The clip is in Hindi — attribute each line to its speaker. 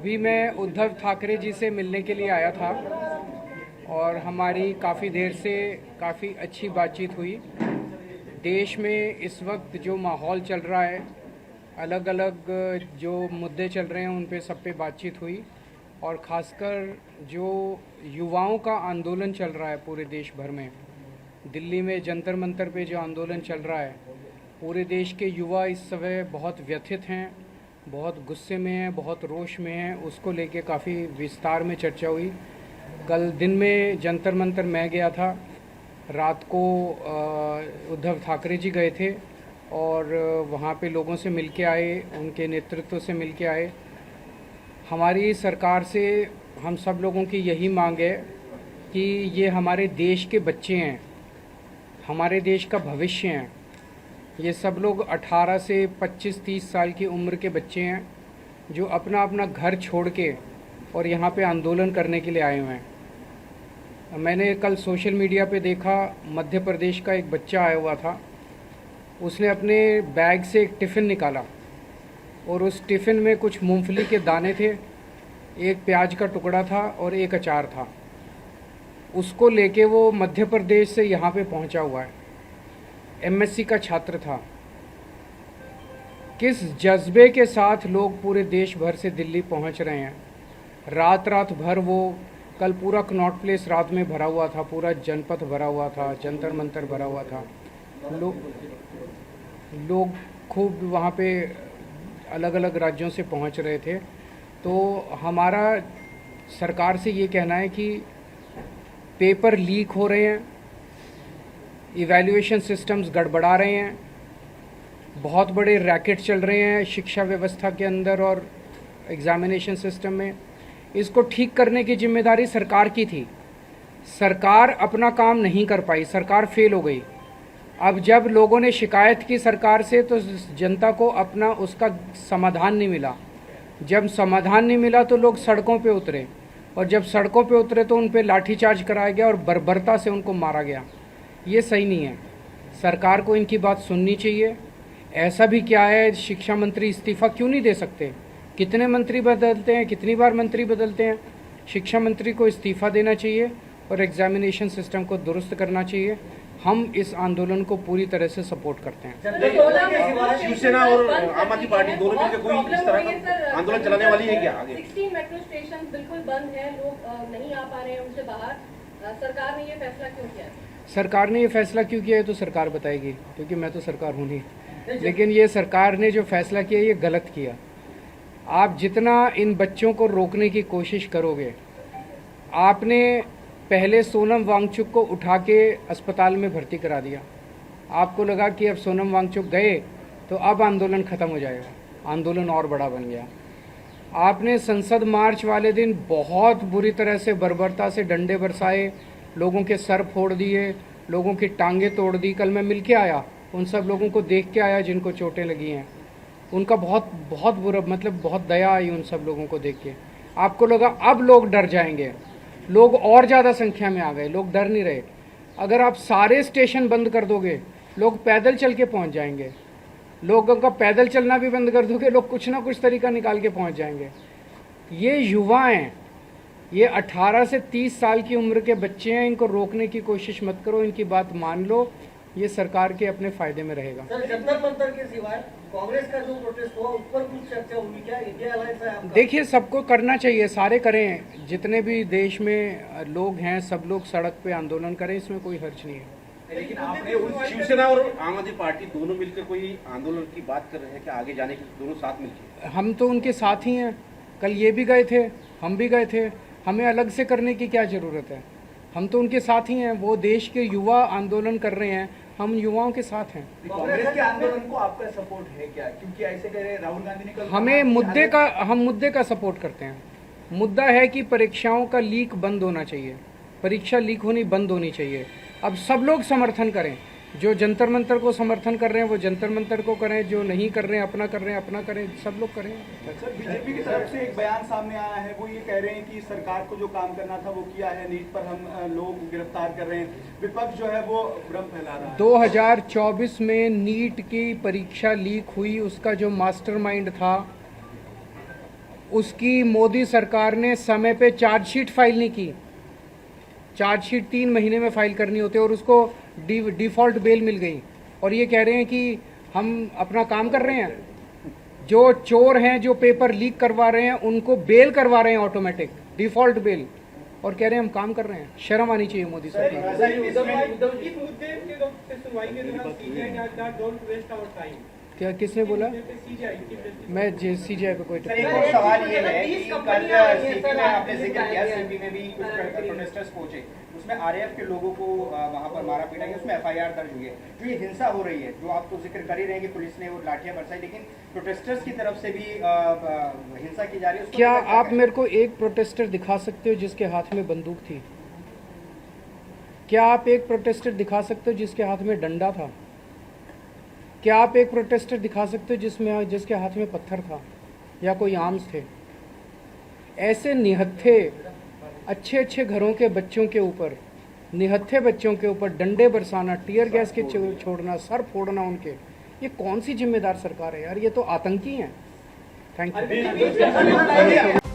Speaker 1: अभी मैं उद्धव ठाकरे जी से मिलने के लिए आया था और हमारी काफ़ी देर से काफ़ी अच्छी बातचीत हुई। देश में इस वक्त जो माहौल चल रहा है, अलग अलग जो मुद्दे चल रहे हैं उन पे सब पे बातचीत हुई और ख़ासकर जो युवाओं का आंदोलन चल रहा है पूरे देश भर में, दिल्ली में जंतर मंतर पे जो आंदोलन चल रहा है, पूरे देश के युवा इस समय बहुत व्यथित हैं, बहुत गुस्से में हैं, बहुत रोष में हैं। उसको लेके काफ़ी विस्तार में चर्चा हुई। कल दिन में जंतर मंतर मैं गया था, रात को उद्धव ठाकरे जी गए थे और वहाँ पे लोगों से मिल के आए, उनके नेतृत्व से मिल के आए। हमारी सरकार से हम सब लोगों की यही मांग है कि ये हमारे देश के बच्चे हैं, हमारे देश का भविष्य हैं। ये सब लोग 18 से 25-30 साल की उम्र के बच्चे हैं जो अपना अपना घर छोड़ के और यहाँ पे आंदोलन करने के लिए आए हुए हैं। मैंने कल सोशल मीडिया पे देखा, मध्य प्रदेश का एक बच्चा आया हुआ था, उसने अपने बैग से एक टिफ़िन निकाला और उस टिफ़िन में कुछ मूंगफली के दाने थे, एक प्याज का टुकड़ा था और एक अचार था। उसको लेके वो मध्य प्रदेश से यहाँ पे पहुँचा हुआ है। एमएससी का छात्र था। किस जज्बे के साथ लोग पूरे देश भर से दिल्ली पहुंच रहे हैं। रात भर वो कल पूरा कनॉट प्लेस रात में भरा हुआ था, पूरा जनपथ भरा हुआ था, जंतर मंतर भरा हुआ था। लोग खूब वहाँ पे अलग अलग राज्यों से पहुंच रहे थे। तो हमारा सरकार से ये कहना है कि पेपर लीक हो रहे हैं, इवैल्यूएशन सिस्टम्स गड़बड़ा रहे हैं, बहुत बड़े रैकेट चल रहे हैं शिक्षा व्यवस्था के अंदर और एग्जामिनेशन सिस्टम में। इसको ठीक करने की जिम्मेदारी सरकार की थी। सरकार अपना काम नहीं कर पाई, सरकार फेल हो गई। अब जब लोगों ने शिकायत की सरकार से तो जनता को अपना उसका समाधान नहीं मिला। जब समाधान नहीं मिला तो लोग सड़कों पे उतरे और जब सड़कों पे उतरे तो उन पे लाठीचार्ज कराया गया और बर्बरता से उनको मारा गया। ये सही नहीं है। सरकार को इनकी बात सुननी चाहिए। ऐसा भी क्या है, शिक्षा मंत्री इस्तीफा क्यों नहीं दे सकते? कितने मंत्री बदलते हैं, कितनी बार मंत्री बदलते हैं? शिक्षा मंत्री को इस्तीफा देना चाहिए और एग्जामिनेशन सिस्टम को दुरुस्त करना चाहिए। हम इस आंदोलन को पूरी तरह से सपोर्ट करते हैं।
Speaker 2: शिवसेना और आम आदमी पार्टी दोनों मिलकर कोई इस तरह का आंदोलन चलाने वाली है क्या आगे?
Speaker 3: 16 मेट्रो स्टेशन बिल्कुल बंद है, लोग नहीं आ पा रहे हैं उनसे बाहर। सरकार ने ये फैसला क्यों किया?
Speaker 1: सरकार ने ये फैसला क्यों किया है तो सरकार बताएगी, क्योंकि मैं तो सरकार हूँ नहीं। लेकिन ये सरकार ने जो फैसला किया ये गलत किया। आप जितना इन बच्चों को रोकने की कोशिश करोगे, आपने पहले सोनम वांगचुक को उठा के अस्पताल में भर्ती करा दिया। आपको लगा कि अब सोनम वांगचुक गए तो अब आंदोलन ख़त्म हो जाएगा, आंदोलन और बड़ा बन गया। आपने संसद मार्च वाले दिन बहुत बुरी तरह से बर्बरता से डंडे बरसाए, लोगों के सर फोड़ दिए, लोगों की टांगें तोड़ दी। कल मैं मिल के आया, उन सब लोगों को देख के आया जिनको चोटें लगी हैं। उनका बहुत बुरा, मतलब बहुत दया आई उन सब लोगों को देख के। आपको लगा अब लोग डर जाएंगे, लोग और ज़्यादा संख्या में आ गए, लोग डर नहीं रहे। अगर आप सारे स्टेशन बंद कर दोगे, लोग पैदल चल के पहुँच जाएंगे। लोगों का पैदल चलना भी बंद कर दोगे, लोग कुछ ना कुछ तरीका निकाल के पहुँच जाएंगे। ये युवा हैं, ये 18 से 30 साल की उम्र के बच्चे हैं। इनको रोकने की कोशिश मत करो, इनकी बात मान लो, ये सरकार के अपने फायदे में रहेगा।
Speaker 4: सर, जंतर मंतर के सिवाय कांग्रेस का जो प्रोटेस्ट हुआ उस पर कुछ चर्चा हुई क्या? इंडिया अलायंस है आपका?
Speaker 1: देखिए, सबको करना चाहिए, सारे करें, जितने भी देश में लोग हैं सब लोग सड़क पे आंदोलन करें, इसमें कोई हर्ज नहीं है।
Speaker 2: लेकिन आपने शिवसेना और आम आदमी पार्टी दोनों मिलकर कोई आंदोलन की बात कर रहे हैं कि आगे जाने की, दोनों साथ मिलकर?
Speaker 1: हम तो उनके साथ ही हैं। कल ये भी गए थे, हम भी गए थे। हमें अलग से करने की क्या ज़रूरत है? हम तो उनके साथ ही हैं। वो देश के युवा आंदोलन कर रहे हैं, हम युवाओं के साथ हैं।
Speaker 4: कांग्रेस के आंदोलन को आपका सपोर्ट है क्या? क्योंकि ऐसे कह रहे हैं राहुल गांधी ने कल
Speaker 1: हम मुद्दे का सपोर्ट करते हैं। मुद्दा है कि परीक्षाओं का लीक बंद होना चाहिए, परीक्षा लीक होनी बंद होनी चाहिए। अब सब लोग समर्थन करें, जो जंतर मंतर को समर्थन कर रहे हैं वो जंतर मंतर को करें, जो नहीं कर रहे हैं अपना कर रहे हैं अपना करें, सब लोग करें।
Speaker 4: सर, बीजेपी की तरफ से एक बयान सामने आया है, वो ये कह रहे हैं कि सरकार को जो काम करना था वो किया है, नीट पर हम लोग गिरफ्तार कर रहे हैं, विपक्ष जो है वो भ्रम फैला रहा है।
Speaker 1: 2024 में नीट की परीक्षा लीक हुई, उसका जो मास्टरमाइंड था उसकी मोदी सरकार ने समय पे चार्जशीट फाइल नहीं की। चार्जशीट 3 महीने में फाइल करनी होती है और उसको डिफ़ॉल्ट बेल मिल गई, और ये कह रहे हैं कि हम अपना काम कर रहे हैं। जो चोर हैं, जो पेपर लीक करवा रहे हैं, उनको बेल करवा रहे हैं ऑटोमेटिक, डिफ़ॉल्ट बेल, और कह रहे हैं हम काम कर रहे हैं। शर्म आनी चाहिए मोदी सरकार। क्या किसने बोला? मैं सीजीआई पे कोई
Speaker 4: सर, एक और सवाल ये है कि कल सीपी में आपने जिक्र किया, सीपी में भी कुछ प्रोटेस्टर्स पहुंचे, उसमें आरएएफ के लोगों को वहां पर मारा पीटा गया, उसमें एफआईआर दर्ज हुई है। जो ये हिंसा हो रही है, जो आप तो जिक्र कर ही रहे हैं कि पुलिस ने वो लाठियां बरसाई, लेकिन प्रोटेस्टर्स की तरफ से भी हिंसा की जा रही है।
Speaker 1: क्या आप मेरे को एक प्रोटेस्टर दिखा सकते हो जिसके हाथ में बंदूक थी? क्या आप एक प्रोटेस्टर दिखा सकते हो जिसके हाथ में डंडा था? क्या आप एक प्रोटेस्टर दिखा सकते हो जिसके हाथ में पत्थर था या कोई आर्म्स थे? ऐसे निहत्थे अच्छे अच्छे घरों के बच्चों के ऊपर, निहत्थे बच्चों के ऊपर डंडे बरसाना, टीयर गैस के छोड़ना, सर फोड़ना उनके, ये कौन सी जिम्मेदार सरकार है यार? ये तो आतंकी हैं। Thank you.